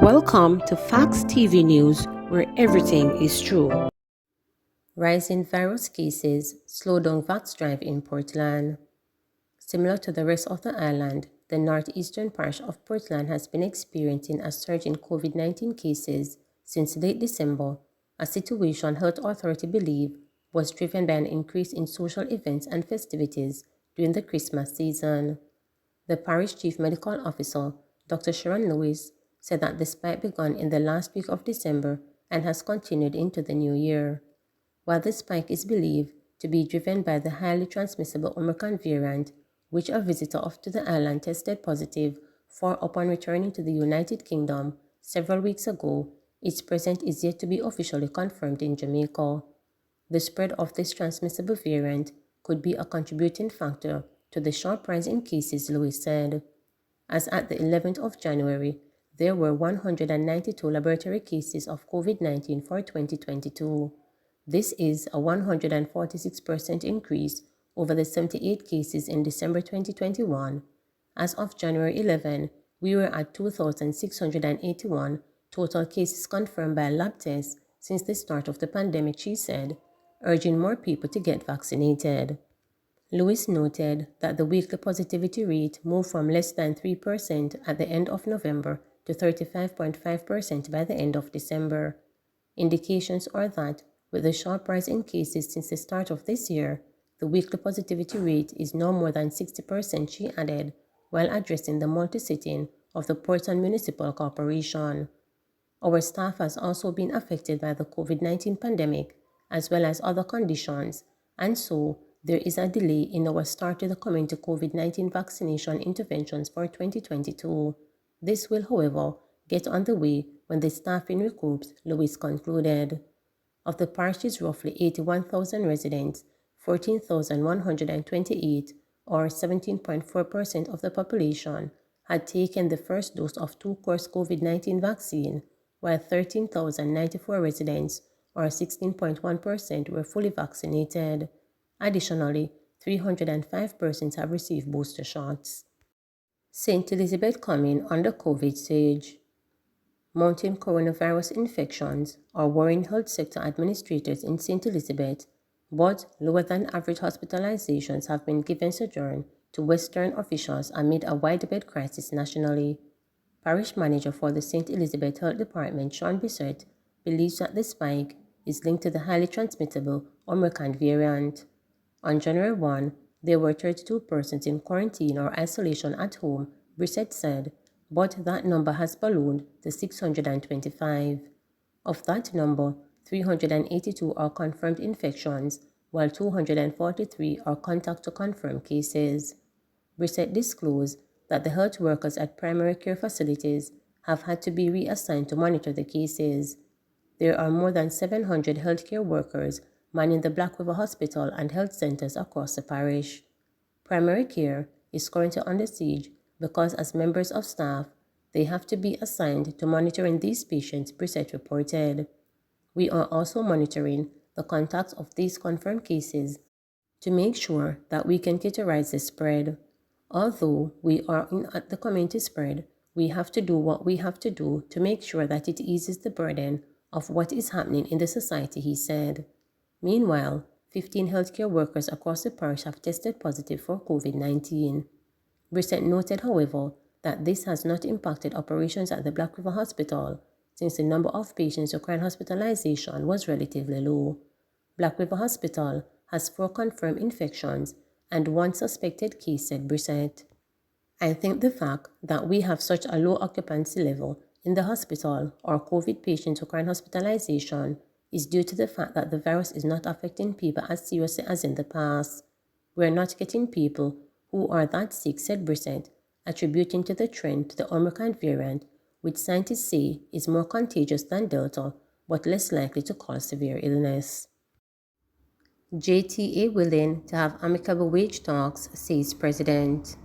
Welcome to Facts TV News, where everything is true. Rising virus cases slow down vax drive in Portland. Similar to the rest of the island, the northeastern parish of Portland has been experiencing a surge in COVID-19 cases since late December, a situation health authorities believe was driven by an increase in social events and festivities during the Christmas season. The parish chief medical officer, Dr. Sharon Lewis, said that the spike began in the last week of December and has continued into the new year. While the spike is believed to be driven by the highly transmissible Omicron variant, which a visitor to the island tested positive for upon returning to the United Kingdom several weeks ago, its presence is yet to be officially confirmed in Jamaica. The spread of this transmissible variant could be a contributing factor to the sharp rise in cases, Lewis said. As at the 11th of January, there were 192 laboratory cases of COVID-19 for 2022. This is a 146% increase over the 78 cases in December 2021. As of January 11, we were at 2,681 total cases confirmed by lab tests since the start of the pandemic, she said, urging more people to get vaccinated. Lewis noted that the weekly positivity rate moved from less than 3% at the end of November to 35.5% by the end of December. Indications are that, with the sharp rise in cases since the start of this year, the weekly positivity rate is no more than 60%, she added, while addressing the multi-sitting of the Portland Municipal Corporation. Our staff has also been affected by the COVID-19 pandemic, as well as other conditions, and so there is a delay in our start to the community COVID-19 vaccination interventions for 2022. This will, however, get underway when the staffing recoups, Lewis concluded. Of the parish's roughly 81,000 residents, 14,128, or 17.4% of the population, had taken the first dose of two-course COVID-19 vaccine, while 13,094 residents, or 16.1%, were fully vaccinated. Additionally, 305 persons have received booster shots. St. Elizabeth coming under COVID surge. Mounting coronavirus infections are worrying health sector administrators in St. Elizabeth, but lower than average hospitalizations have been given sojourn to Western officials amid a widespread crisis nationally. Parish manager for the St. Elizabeth Health Department, Sean Bissett, believes that the spike is linked to the highly transmittable Omicron variant. On January 1, there were 32 persons in quarantine or isolation at home, Bissett said, but that number has ballooned to 625. Of that number, 382 are confirmed infections, while 243 are contact-to-confirm cases. Bissett disclosed that the health workers at primary care facilities have had to be reassigned to monitor the cases. There are more than 700 healthcare workers manning the Black River Hospital and health centers across the parish. Primary care is currently under siege because as members of staff, they have to be assigned to monitoring these patients, Bissett reported. We are also monitoring the contacts of these confirmed cases to make sure that we can categorize the spread. Although we are in at the community spread, we have to do what we have to do to make sure that it eases the burden of what is happening in the society, he said. Meanwhile, 15 healthcare workers across the parish have tested positive for COVID-19. Bissett noted, however, that this has not impacted operations at the Black River Hospital, since the number of patients requiring hospitalization was relatively low. Black River Hospital has 4 confirmed infections and 1 suspected case, said Bissett. I think the fact that we have such a low occupancy level in the hospital or COVID patients requiring hospitalization is due to the fact that the virus is not affecting people as seriously as in the past. We're not getting people who are that sick, said Bissett, attributing to the trend to the Omicron variant, which scientists say is more contagious than Delta, but less likely to cause severe illness. JTA willing to have amicable wage talks, says President.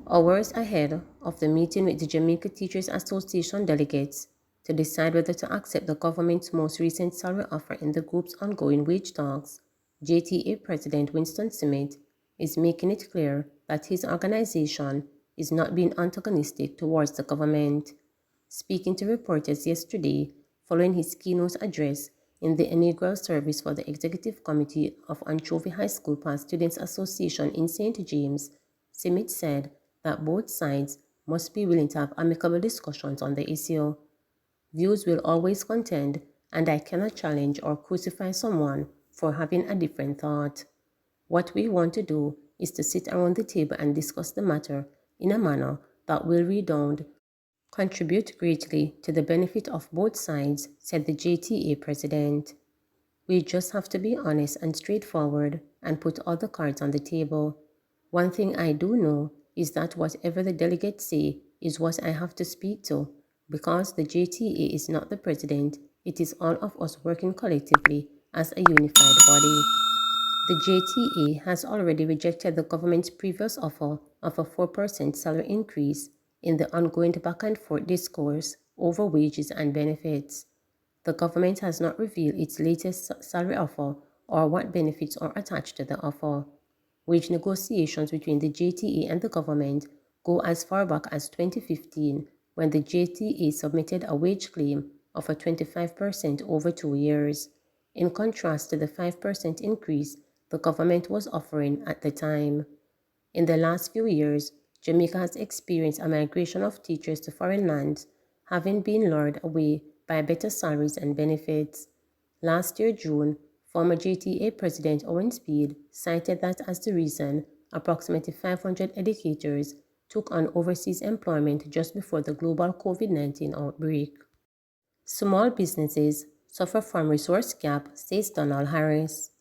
Hours ahead of the meeting with the Jamaica Teachers Association delegates to decide whether to accept the government's most recent salary offer in the group's ongoing wage talks, JTA President Winston Smith is making it clear that his organization is not being antagonistic towards the government. Speaking to reporters yesterday, following his keynote address in the inaugural service for the Executive Committee of Anchovy High School Past Students Association in St. James, Simit said that both sides must be willing to have amicable discussions on the issue. Views will always contend, and I cannot challenge or crucify someone for having a different thought. What we want to do is to sit around the table and discuss the matter in a manner that will redound, contribute greatly to the benefit of both sides, said the JTA president. We just have to be honest and straightforward and put all the cards on the table. One thing I do know is that whatever the delegates say is what I have to speak to, because the JTA is not the president, it is all of us working collectively as a unified body. The JTA has already rejected the government's previous offer of a 4% salary increase in the ongoing back-and-forth discourse over wages and benefits. The government has not revealed its latest salary offer or what benefits are attached to the offer. Wage negotiations between the JTA and the government go as far back as 2015, when the JTA submitted a wage claim of a 25% over 2 years, in contrast to the 5% increase the government was offering at the time. In the last few years, Jamaica has experienced a migration of teachers to foreign lands, having been lured away by better salaries and benefits. Last year, June, former JTA President Owen Speed cited that as the reason approximately 500 educators took on overseas employment just before the global COVID-19 outbreak. Small businesses suffer from resource gap, says Donald Harris.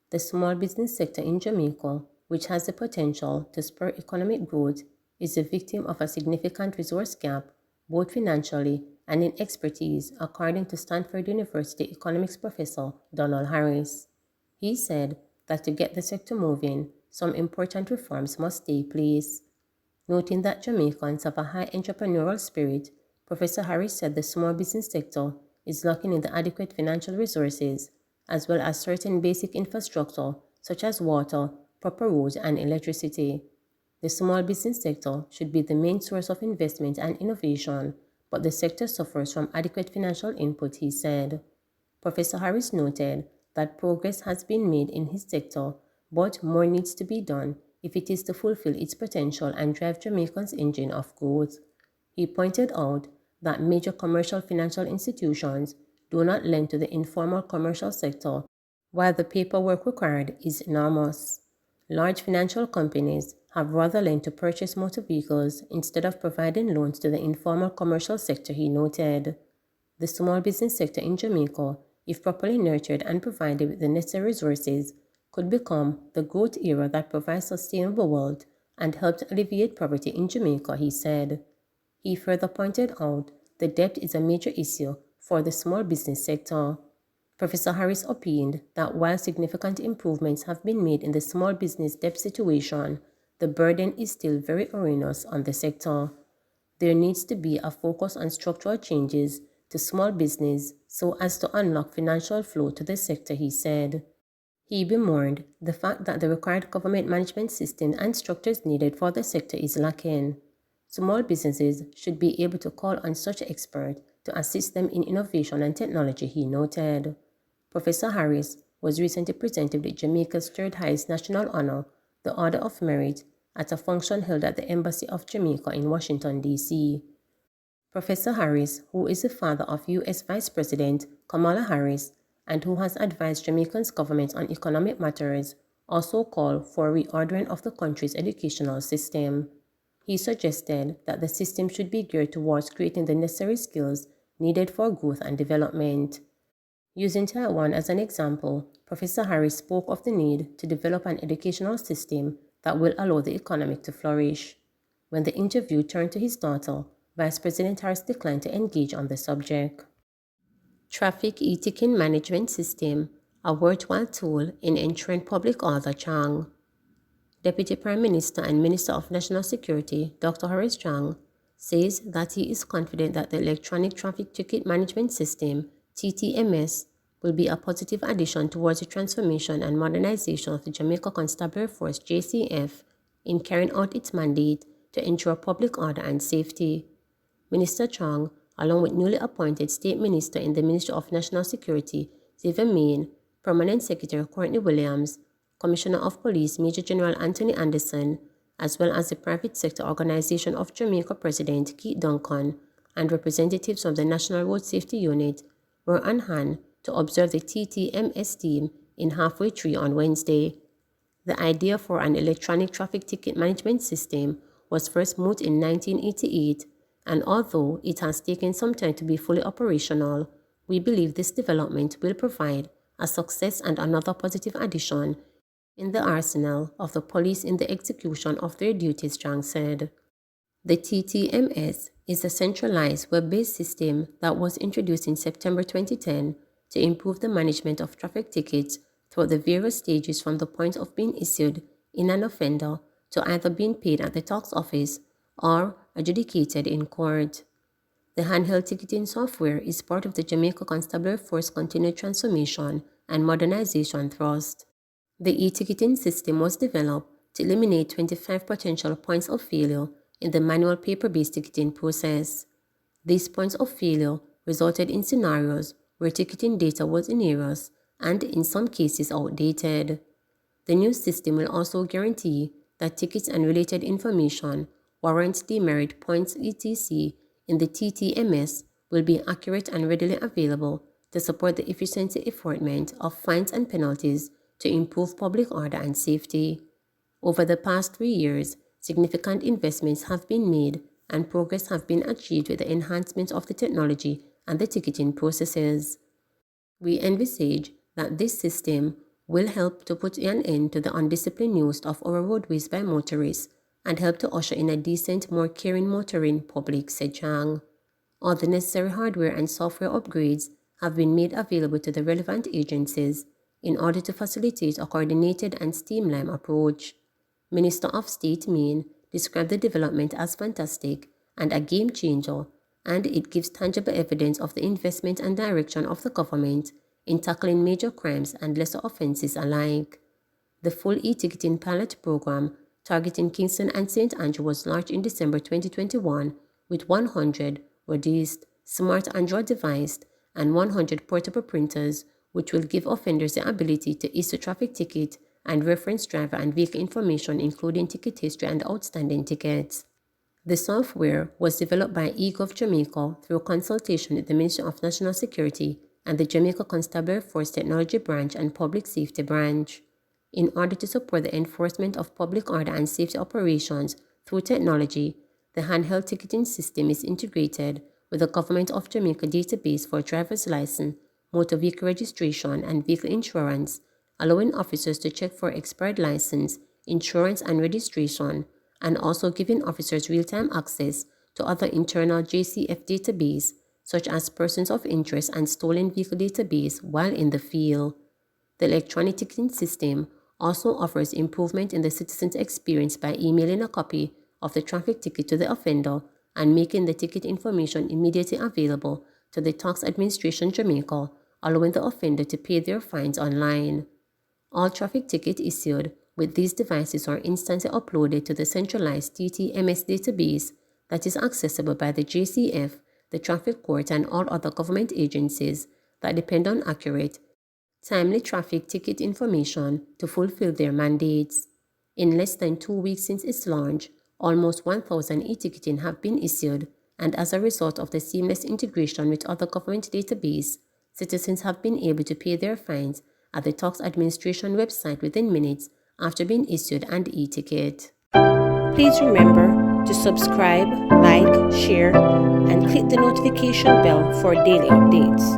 The small business sector in Jamaica, which has the potential to spur economic growth, is a victim of a significant resource gap, both financially and in expertise, according to Stanford University economics professor Donald Harris. He said that to get the sector moving, some important reforms must take place. Noting that Jamaicans have a high entrepreneurial spirit, Professor Harris said the small business sector is lacking in the adequate financial resources, as well as certain basic infrastructure such as water, proper roads, and electricity. The small business sector should be the main source of investment and innovation, but the sector suffers from adequate financial input, he said. Professor Harris noted that progress has been made in his sector, but more needs to be done if it is to fulfill its potential and drive Jamaica's engine of growth. He pointed out that major commercial financial institutions do not lend to the informal commercial sector, while the paperwork required is enormous. Large financial companies have rather lent to purchase motor vehicles instead of providing loans to the informal commercial sector, he noted. The small business sector in Jamaica, if properly nurtured and provided with the necessary resources, could become the growth era that provides sustainable wealth and helps alleviate poverty in Jamaica, he said. He further pointed out that debt is a major issue for the small business sector. Professor Harris opined that while significant improvements have been made in the small business debt situation, the burden is still very onerous on the sector. There needs to be a focus on structural changes to small business so as to unlock financial flow to the sector, he said. He bemoaned the fact that the required government management system and structures needed for the sector is lacking. Small businesses should be able to call on such experts to assist them in innovation and technology, he noted. Professor Harris was recently presented with Jamaica's third highest national honor, the Order of Merit, at a function held at the Embassy of Jamaica in Washington, D.C. Professor Harris, who is the father of U.S. Vice President Kamala Harris and who has advised Jamaica's government on economic matters, also called for reordering of the country's educational system. He suggested that the system should be geared towards creating the necessary skills needed for growth and development. Using Taiwan as an example, Professor Harris spoke of the need to develop an educational system that will allow the economy to flourish. When the interview turned to his daughter, Vice President Harris declined to engage on the subject. Traffic e-ticketing management system, a worthwhile tool in ensuring public order, Chang. Deputy Prime Minister and Minister of National Security, Dr. Horace Chang, says that he is confident that the Electronic Traffic Ticket Management System, TTMS, will be a positive addition towards the transformation and modernization of the Jamaica Constabulary Force, JCF, in carrying out its mandate to ensure public order and safety. Minister Chang, along with newly appointed State Minister in the Ministry of National Security, Stephen Main, Permanent Secretary Courtney Williams, Commissioner of Police Major General Anthony Anderson, as well as the Private Sector Organization of Jamaica President Keith Duncan and representatives from the National Road Safety Unit were on hand to observe the TTMS team in Halfway Tree on Wednesday. The idea for an electronic traffic ticket management system was first moved in 1988, and although it has taken some time to be fully operational, we believe this development will provide a success and another positive addition in the arsenal of the police in the execution of their duties, Chang said. The TTMS is a centralized web-based system that was introduced in September 2010 to improve the management of traffic tickets throughout the various stages from the point of being issued in an offender to either being paid at the tax office or adjudicated in court. The handheld ticketing software is part of the Jamaica Constabulary Force continued transformation and modernization thrust. The e-ticketing system was developed to eliminate 25 potential points of failure in the manual paper-based ticketing process. These points of failure resulted in scenarios where ticketing data was erroneous and in some cases outdated. The new system will also guarantee that tickets and related information, warrants, demerit, points, etc. in the TTMS will be accurate and readily available to support the efficiency enforcement of fines and penalties to improve public order and safety. Over the past 3 years, significant investments have been made and progress have been achieved with the enhancement of the technology and the ticketing processes. We envisage that this system will help to put an end to the undisciplined use of our roadways by motorists and help to usher in a decent, more caring motoring public, said Chang. All the necessary hardware and software upgrades have been made available to the relevant agencies in order to facilitate a coordinated and streamlined approach. Minister of State Main described the development as fantastic and a game changer, and it gives tangible evidence of the investment and direction of the government in tackling major crimes and lesser offences alike. The full e-ticketing pilot program targeting Kingston and St. Andrew was launched in December 2021 with 100 reduced, smart Android devices and 100 portable printers, which will give offenders the ability to issue traffic ticket and reference driver and vehicle information including ticket history and outstanding tickets. The software was developed by eGov Jamaica through consultation with the Ministry of National Security and the Jamaica Constabulary Force Technology Branch and Public Safety Branch. In order to support the enforcement of public order and safety operations through technology, the handheld ticketing system is integrated with the Government of Jamaica database for driver's license, motor vehicle registration, and vehicle insurance, allowing officers to check for expired license, insurance, and registration, and also giving officers real-time access to other internal JCF database, such as persons of interest and stolen vehicle database while in the field. The electronic ticketing system also offers improvement in the citizen's experience by emailing a copy of the traffic ticket to the offender and making the ticket information immediately available to the Tax Administration Jamaica, allowing the offender to pay their fines online. All traffic tickets issued with these devices are instantly uploaded to the centralized TTMS database that is accessible by the JCF, the traffic court, and all other government agencies that depend on accurate, timely traffic ticket information to fulfill their mandates. In less than 2 weeks since its launch, almost 1,000 e-ticketing have been issued, and as a result of the seamless integration with other government databases, citizens have been able to pay their fines at the Tax Administration website within minutes after being issued an e-ticket. Please remember to subscribe, like, share, and click the notification bell for daily updates.